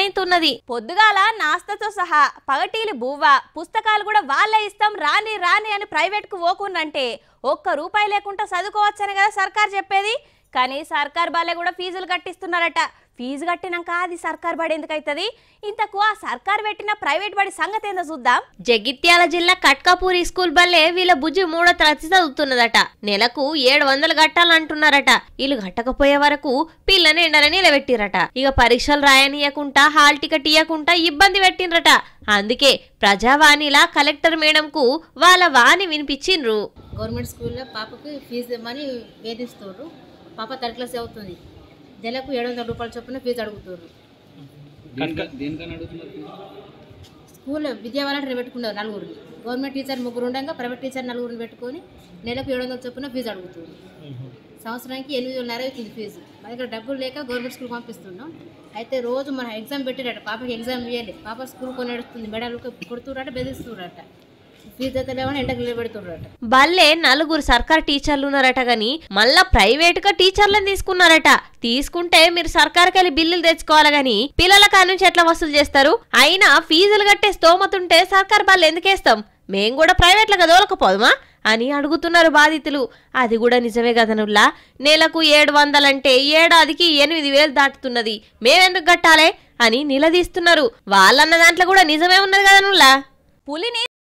అవుతున్నది. పొద్దుగాల నాస్తతో సహా పగటీలు బువ్వ పుస్తకాలు కూడా వాళ్ళే ఇస్తాం రాని రాని అని ప్రైవేట్ కు పోకుండంటే ₹1 లేకుండా చదువుకోవచ్చని కదా సర్కార్ చెప్పేది. కానీ సర్కార్ బాలే కూడా ఫీజులు కట్టిస్తున్నారట. ఫీజు కట్టినాక అది సర్కార్ బడి ఎందుకైతుంది? ఇంతకు ఆ సర్కార్ పెట్టిన ప్రైవేట్ బడి సంగతి ఏందో చూద్దాం. జగిత్యాల జిల్లా కట్కాపూరి స్కూల్ బల్లే వీళ్ళ బుజ్జి 3వ తరగతి చదువుతున్నదట. నెలకు 700 కట్టాలంటున్నారట. వీళ్ళు కట్టకపోయే వరకు పిల్లని ఎండలని నిలబెట్టిరట. ఇక పరీక్షలు రాయనీయకుండా హాల్ టికెట్ ఇయ్యకుండా ఇబ్బంది పెట్టినరట. అందుకే ప్రజావాణిలా కలెక్టర్ మేడంకు వాళ్ళ వాణి వినిపించిండ్రు. గవర్నమెంట్ స్కూల్లో పాపకు ఫీజు ఇవ్వమని వేధిస్తారు. పాప 3rd క్లాస్ అవుతుంది. నెలకు ₹700 చొప్పున ఫీజు అడుగుతారు. స్కూల్లో విద్యా వాలంటీర్ పెట్టుకున్నారు 4 గవర్నమెంట్ టీచర్ 3 ఉండగా ప్రైవేట్ టీచర్ 4 పెట్టుకొని నెలకు 700 చొప్పున ఫీజు అడుగుతారు. సంవత్సరానికి 8,500 అవుతుంది ఫీజు. మా దగ్గర డబ్బులు లేక గవర్నమెంట్ స్కూల్ పంపిస్తున్నాం. అయితే రోజు మన ఎగ్జామ్ పెట్టిరట. పాపకి ఎగ్జామ్ ఇవ్వాలి. పాప స్కూల్ కొని నడుస్తుంది. మెడలు కొడుతురట, బెదిరిస్తురట. బల్లే 4 సర్కార్ టీచర్లు ఉన్నారట గాని మళ్ళా ప్రైవేట్ గా టీచర్లను తీసుకున్నారట. తీసుకుంటే మీరు సర్కార్కి వెళ్ళి బిల్లులు తెచ్చుకోవాలి గాని పిల్లల కానుంచి ఎట్లా వసూలు చేస్తారు? అయినా ఫీజులు కట్టే స్తోమతుంటే సర్కార్ బళ్ళు ఎందుకేస్తాం? మేం కూడా ప్రైవేట్ లాగా దోలకపోదుమా అని అడుగుతున్నారు బాధితులు. అది కూడా నిజమే కదనుల్లా. నెలకు 700 అంటే ఏడాదికి 8,000 దాటుతున్నది. మేమెందుకు కట్టాలే అని నిలదీస్తున్నారు. వాళ్ళన్న దాంట్లో కూడా నిజమే ఉన్నది కదనుల్లా. పులిని